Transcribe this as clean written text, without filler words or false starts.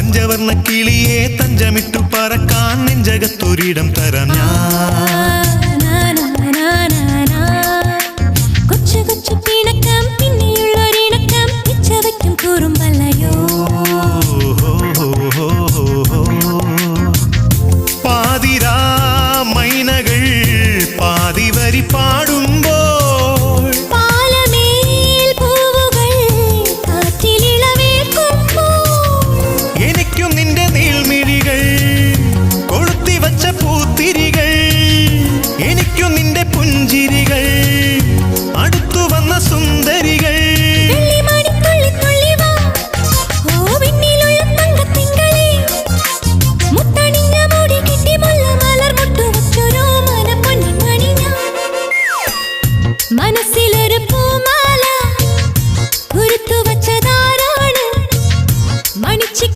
പഞ്ചവർണ്ണ കിളിയെ തഞ്ചമിട്ടു പറക്കാൻ നെഞ്ചകത്തൊരിടം തരാം ഞാൻ. കൊച്ചു കൊച്ചു പിണക്കം പിന്നെയുള്ളൊരിണക്കം പിച്ചവയ്ക്കും കുറുമ്പല്ലയോ. പാതിരാ മൈനകൾ പാതിവരി പാടുമ്പോൾ പാലമേൽ പൂവുകൾ കാറ്റിലിളവേൽക്കുമ്പോൾ എനിക്കും നിന്റെ നീൾമിഴികൾ കൊളുത്തിവച്ച പൂത്തിരികൾ എനിക്കും നിന്റെ പുഞ്ചിരി